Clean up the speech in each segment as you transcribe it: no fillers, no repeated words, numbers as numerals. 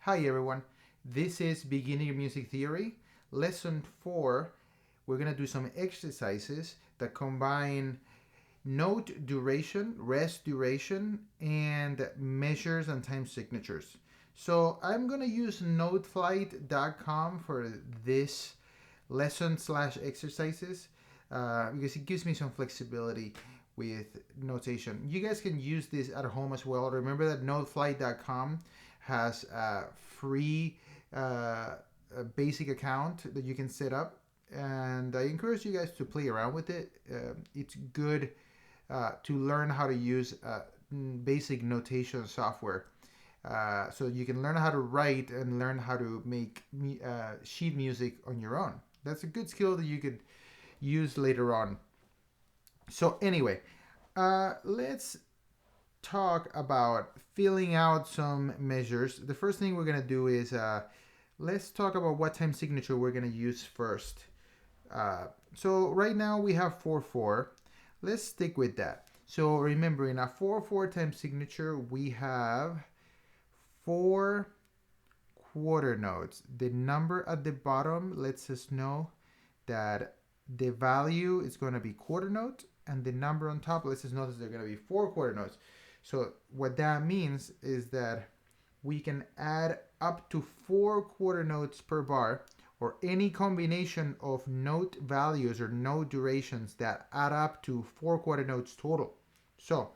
Hi everyone, this is Beginner Music Theory, Lesson 4. We're going to do some exercises that combine note duration, rest duration, and measures and time signatures. So I'm going to use noteflight.com for this lesson slash exercises because it gives me some flexibility with notation. You guys can use this at home as well. Remember that noteflight.com has a free a basic account that you can set up, and I encourage you guys to play around with it. It's good to learn how to use basic notation software. So you can learn how to write and learn how to make sheet music on your own. That's a good skill that you could use later on. So anyway, let's talk about filling out some measures. The first thing we're going to do is let's talk about what time signature we're going to use first. So right now we have 4/4. Let's stick with that. So remember, in a 4/4 time signature, we have 4 quarter notes. The number at the bottom lets us know that the value is going to be quarter note, and the number on top lets us know that they're going to be 4 quarter notes. So what that means is that we can add up to 4 quarter notes per bar, or any combination of note values or note durations that add up to 4 quarter notes total. So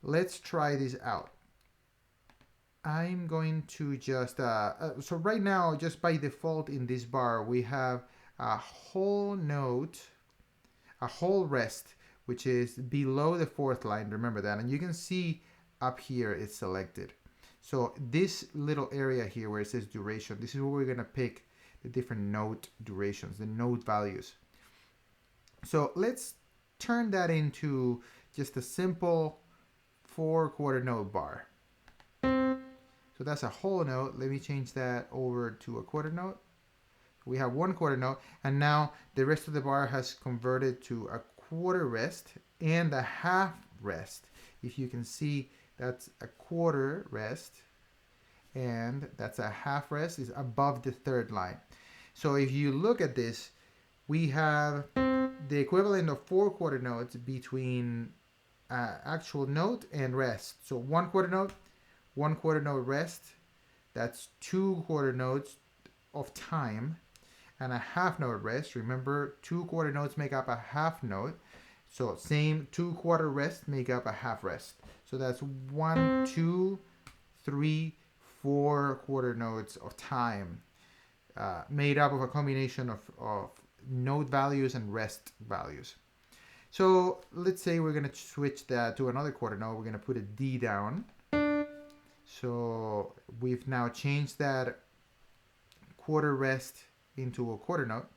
let's try this out. I'm going to just, so right now, just by default in this bar, we have a whole note, a whole rest, which is below the 4th line, remember that, and you can see up here it's selected. So this little area here where it says duration, this is where we're going to pick the different note durations, the note values. So let's turn that into just a simple 4 quarter note bar. So that's a whole note. Let me change that over to a quarter note. We have 1 quarter note, and now the rest of the bar has converted to a quarter rest and a half rest. If you can see, that's a quarter rest and that's a half rest, is above the 3rd line. So if you look at this, we have the equivalent of 4 quarter notes between actual note and rest. So 1 quarter note, 1 quarter note rest, that's 2 quarter notes of time, and a half note rest. Remember, 2 quarter notes make up a half note. So same 2 quarter rest make up a half rest. So that's 1, 2, 3, 4 quarter notes of time, made up of a combination of note values and rest values. So let's say we're going to switch that to another quarter note. We're going to put a D down. So we've now changed that quarter rest into a quarter note.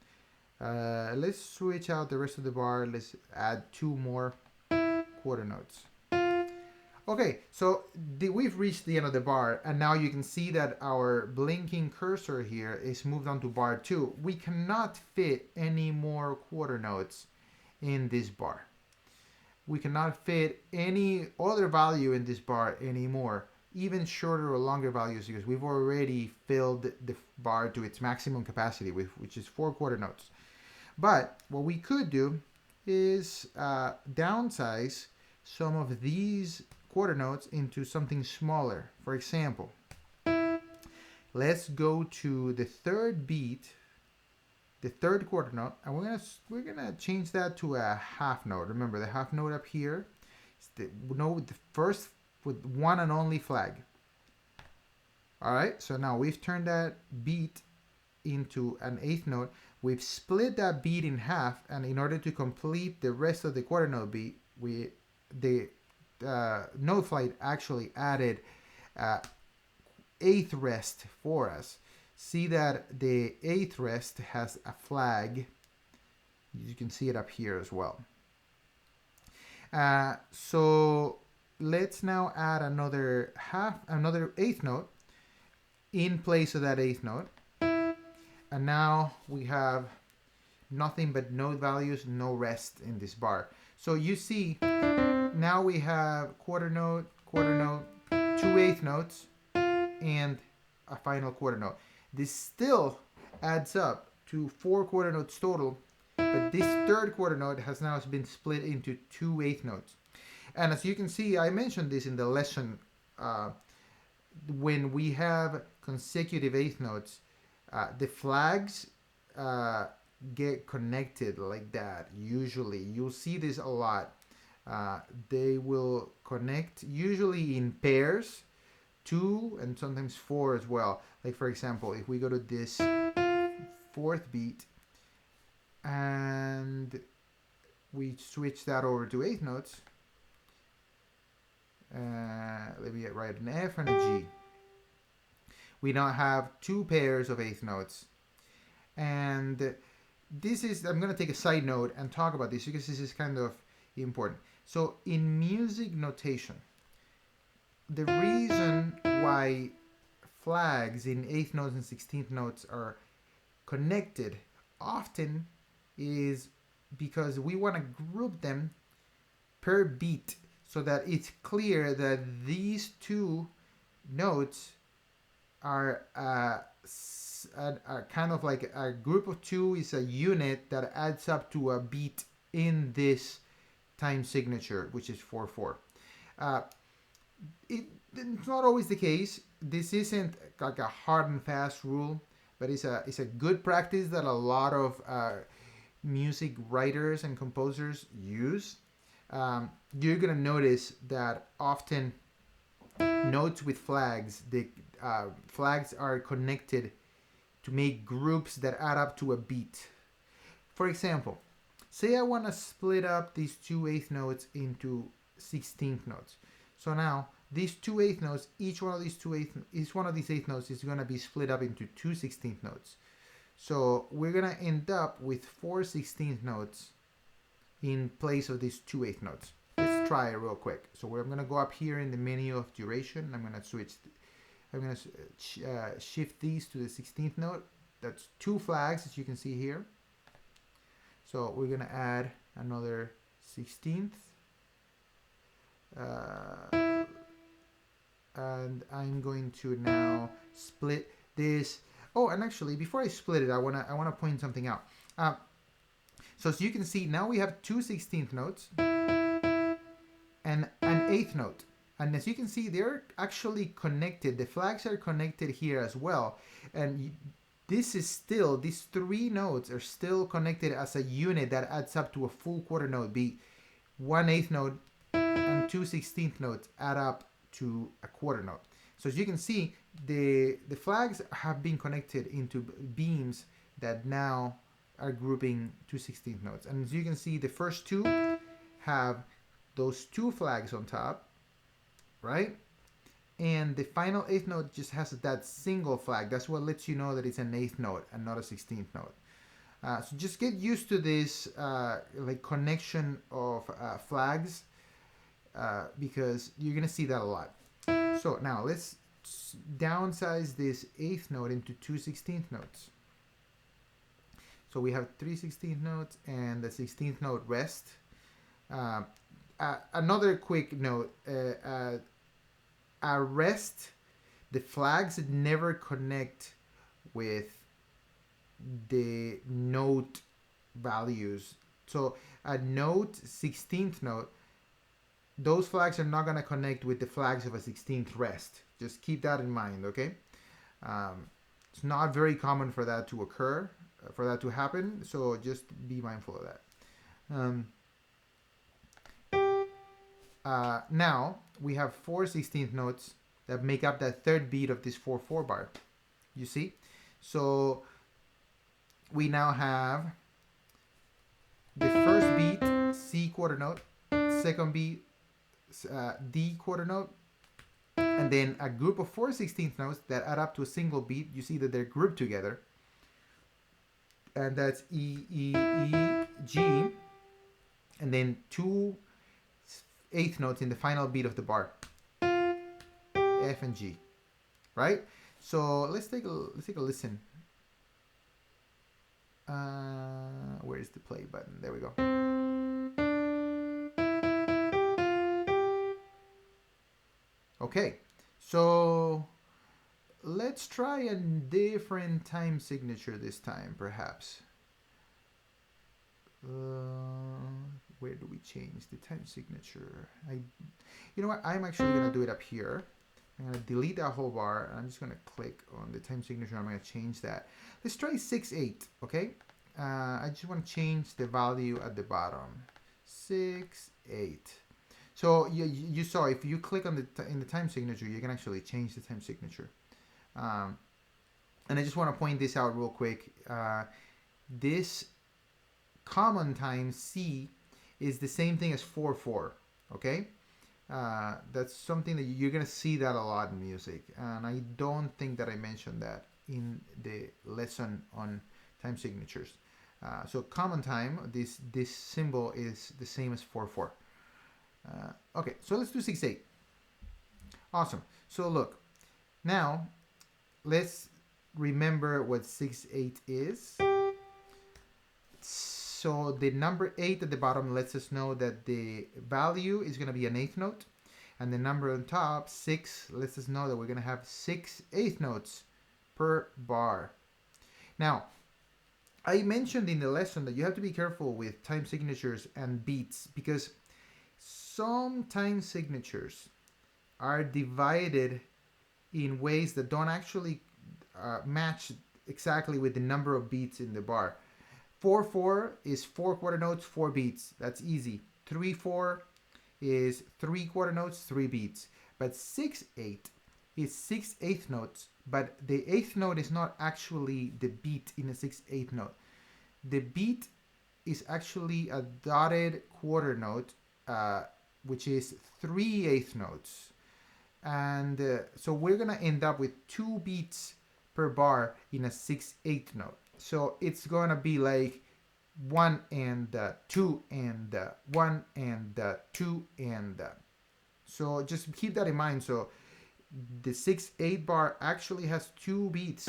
Let's switch out the rest of the bar. Let's add 2 more quarter notes. Okay, so we've reached the end of the bar, and now you can see that our blinking cursor here is moved on to bar 2. We cannot fit any more quarter notes in this bar. We cannot fit any other value in this bar anymore, even shorter or longer values, because we've already filled the bar to its maximum capacity, which is 4 quarter notes. But what we could do is downsize some of these quarter notes into something smaller. For example, let's go to the 3rd beat, the 3rd quarter note, and we're gonna change that to a half note. Remember, the half note up here is the note, the first with one and only flag. All right, so now we've turned that beat into an 8th note. We've split that beat in half, and in order to complete the rest of the quarter note beat, the Noteflight actually added 8th rest for us. See that the 8th rest has a flag. You can see it up here as well. So let's now add another 8th note in place of that 8th note. And now we have nothing but note values, no rest in this bar. So you see, now we have quarter note, 2 8th notes, and a final quarter note. This still adds up to 4 quarter notes total, but this third quarter note has now been split into 2 eighth notes. And as you can see, I mentioned this in the lesson, when we have consecutive eighth notes, the flags get connected like that. Usually, you'll see this a lot. They will connect usually in pairs, 2 and sometimes 4 as well. Like for example, if we go to this fourth beat and we switch that over to eighth notes, let me write an F and a G. We now have 2 pairs of eighth notes. And this is, I'm going to take a side note and talk about this because this is kind of important. So in music notation, the reason why flags in eighth notes and 16th notes are connected often is because we want to group them per beat so that it's clear that these 2 notes are kind of like a group of 2 is a unit that adds up to a beat in this time signature, which is 4/4. It's not always the case. This isn't like a hard and fast rule, but it's a good practice that a lot of music writers and composers use. You're gonna notice that often notes with flags, the flags are connected to make groups that add up to a beat. For example, say I want to split up these 2 eighth notes into 16th notes. So now these 2 eighth notes, each one of these eighth notes is going to be split up into 2 16th notes. So we're going to end up with 4 16th notes in place of these 2 eighth notes. Let's try it real quick. So I'm going to go up here in the menu of duration. I'm going to shift these to the 16th note. That's 2 flags, as you can see here. So we're going to add another 16th. And I'm going to now split this. Oh, and actually, before I split it, I wanna point something out. So as you can see, now we have 2 16th notes and an eighth note. And as you can see, they're actually connected. The flags are connected here as well. And this is still, these 3 notes are still connected as a unit that adds up to a full quarter note beat. 1 eighth note and 2 16th notes add up to a quarter note. So as you can see, the flags have been connected into beams that now are grouping 2 16th notes. And as you can see, the first 2 have those 2 flags on top, right? And the final eighth note just has that single flag. That's what lets you know that it's an eighth note and not a 16th note. So just get used to this like connection of flags because you're gonna see that a lot. So now let's downsize this eighth note into 2 16th notes. So we have 3 16th notes and the 16th note rest. Another quick note, at rest, the flags never connect with the note values. So at note, 16th note, those flags are not going to connect with the flags of a 16th rest. Just keep that in mind, okay? It's not very common for that to occur, for that to happen, so just be mindful of that. Now, we have 4 16th notes that make up that third beat of this 4/4 bar. You see? So we now have the first beat, C quarter note, second beat, D quarter note, and then a group of 4 16th notes that add up to a single beat. You see that they're grouped together. And that's E, E, E, G, and then 2 eighth notes in the final beat of the bar, F and G, right? So let's take a listen. Where is the play button? There we go. Okay, so let's let's try a different time signature this time, perhaps. Where do we change the time signature? You know what? I'm actually gonna do it up here. I'm gonna delete that whole bar, and I'm just gonna click on the time signature. I'm gonna change that. Let's try 6/8. Okay. I just want to change the value at the bottom. 6/8. So you saw if you click on in the time signature, you can actually change the time signature. And I just want to point this out real quick. This common time C is the same thing as 4/4. Okay, that's something that you're gonna see that a lot in music, and I don't think that I mentioned that in the lesson on time signatures. So common time, this symbol is the same as 4/4. Okay, so let's do 6/8. Awesome. So look, now let's remember what 6/8 is. So the number 8 at the bottom lets us know that the value is going to be an eighth note, and the number on top, 6, lets us know that we're going to have 6 eighth notes per bar. Now, I mentioned in the lesson that you have to be careful with time signatures and beats, because some time signatures are divided in ways that don't actually match exactly with the number of beats in the bar. 4/4 is 4 quarter notes, 4 beats. That's easy. 3/4 is 3 quarter notes, 3 beats. But 6/8 is 6 eighth notes, but the eighth note is not actually the beat in a 6/8 note. The beat is actually a dotted quarter note, which is 3 eighth notes. And so we're going to end up with 2 beats per bar in a 6/8 note. So it's going to be like 1 and 2 and 1 and 2 and. So just keep that in mind. So the 6/8 bar actually has 2 beats.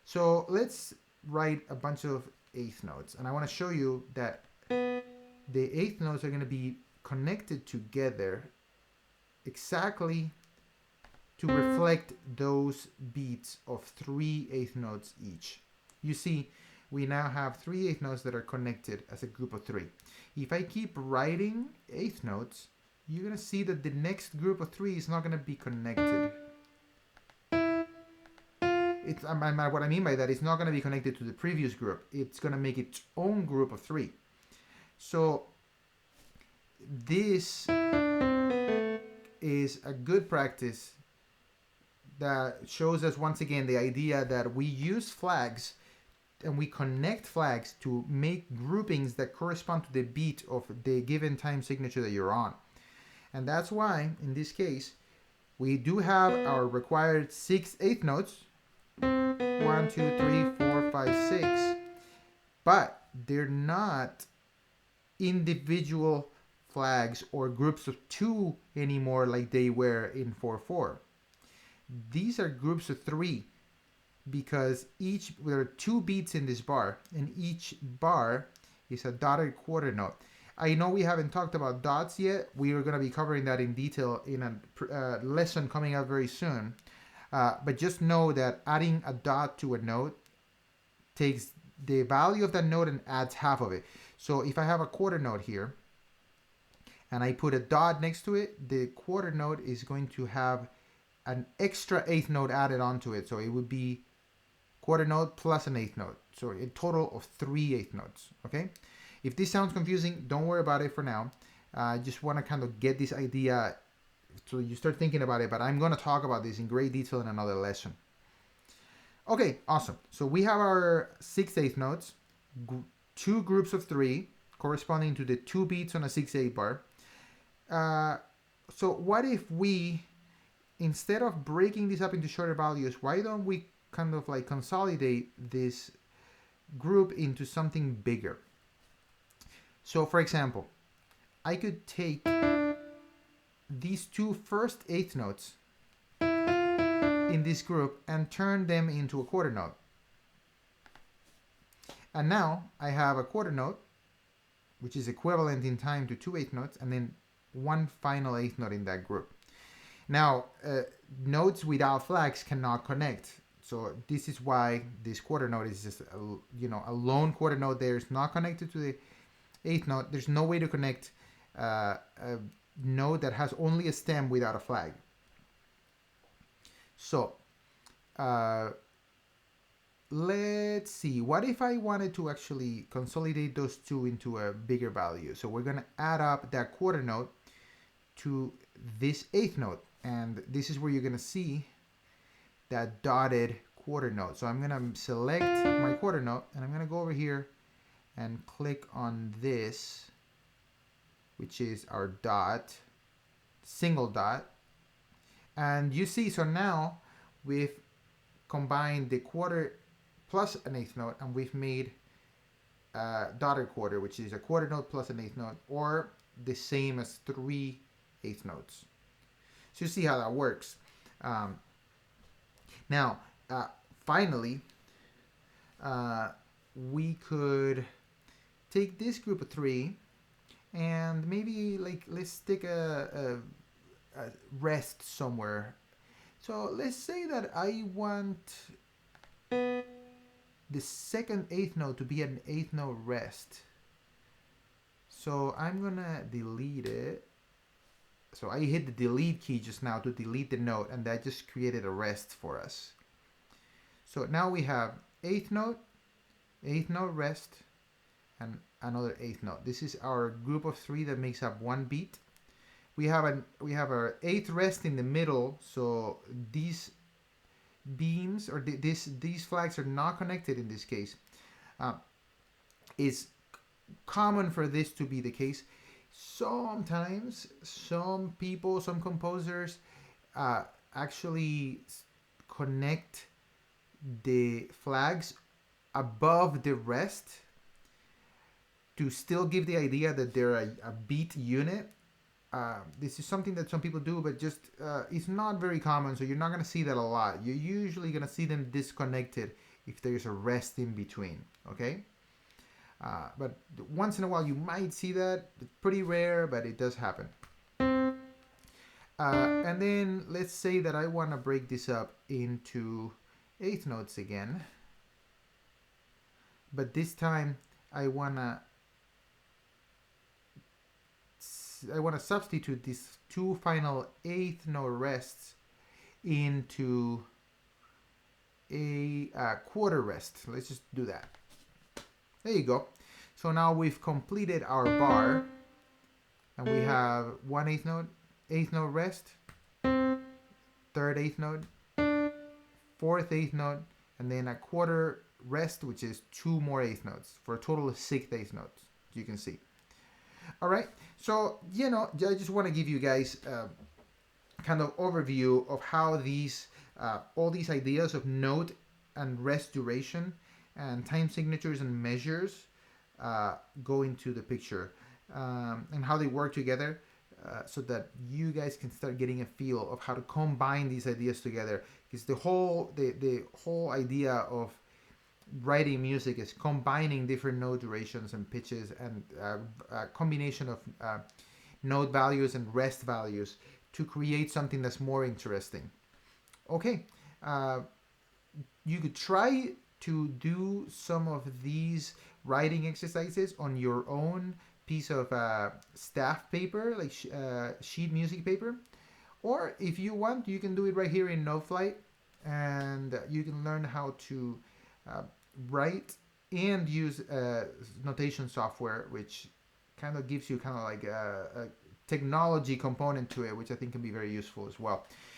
So let's write a bunch of eighth notes. And I want to show you that the eighth notes are going to be connected together exactly to reflect those beats of 3 eighth notes each. You see, we now have 3 eighth notes that are connected as a group of 3. If I keep writing eighth notes, you're going to see that the next group of 3 is not going to be connected. What I mean by that is not going to be connected to the previous group. It's going to make its own group of 3. So this is a good practice that shows us once again the idea that we use flags and we connect flags to make groupings that correspond to the beat of the given time signature that you're on. And that's why, in this case, we do have our required 6 eighth notes. 1, 2, 3, 4, 5, 6. But they're not individual flags or groups of 2 anymore like they were in 4/4. These are groups of 3 because there are 2 beats in this bar, and each bar is a dotted quarter note. I know we haven't talked about dots yet. We are going to be covering that in detail in a lesson coming up very soon. But just know that adding a dot to a note takes the value of that note and adds half of it. So if I have a quarter note here and I put a dot next to it, the quarter note is going to have an extra eighth note added onto it. So it would be quarter note plus an eighth note. So a total of 3 eighth notes. Okay. If this sounds confusing, don't worry about it for now. I just want to kind of get this idea so you start thinking about it, but I'm going to talk about this in great detail in another lesson. Okay, awesome. So we have our 6 eighth notes, 2 groups of 3 corresponding to the 2 beats on a 6/8 bar. So what if we, instead of breaking this up into shorter values, why don't we kind of like consolidate this group into something bigger? So for example, I could take these 2 first eighth notes in this group and turn them into a quarter note. And now I have a quarter note, which is equivalent in time to 2 eighth notes, and then 1 final eighth note in that group. Now, notes without flags cannot connect. So this is why this quarter note is just a lone quarter note there. It's not connected to the eighth note. There's no way to connect a note that has only a stem without a flag. So let's see. What if I wanted to actually consolidate those two into a bigger value? So we're gonna add up that quarter note to this eighth note, and this is where you're gonna see that dotted quarter note. So I'm gonna select my quarter note, and I'm gonna go over here and click on this, which is our dot, single dot. And you see, so now we've combined the quarter plus an eighth note, and we've made a dotted quarter, which is a quarter note plus an eighth note, or the same as 3 eighth notes. So you see how that works. Now, finally, we could take this group of 3 and maybe let's stick a rest somewhere. So let's say that I want the second eighth note to be an eighth note rest. So I'm gonna delete it. So I hit the delete key just now to delete the note, and that just created a rest for us. So now we have eighth note rest, and another eighth note. This is our group of 3 that makes up one beat. We have our eighth rest in the middle, so these beams or these flags are not connected in this case. It's common for this to be the case. Sometimes some people, some composers actually connect the flags above the rest to still give the idea that they're a beat unit. This is something that some people do, but just it's not very common, so you're not going to see that a lot. You're usually going to see them disconnected if there's a rest in between, okay? But once in a while you might see that. It's pretty rare, but it does happen. And then let's say that I want to break this up into eighth notes again. But this time I want to substitute these 2 final eighth note rests into a quarter rest. Let's just do that. There you go. So now we've completed our bar, and we have 1 eighth note rest, 3rd eighth note, 4th eighth note, and then a quarter rest, which is 2 more eighth notes, for a total of 6 eighth notes, you can see. All right, so I just want to give you guys kind of overview of how these all these ideas of note and rest duration and time signatures and measures go into the picture, and how they work together, so that you guys can start getting a feel of how to combine these ideas together. Because the whole idea of writing music is combining different note durations and pitches, and a combination of note values and rest values to create something that's more interesting. Okay, you could try to do some of these writing exercises on your own piece of staff paper, like sheet music paper, or if you want, you can do it right here in NoteFlight, and you can learn how to write and use notation software, which kind of gives you kind of like a technology component to it, which I think can be very useful as well.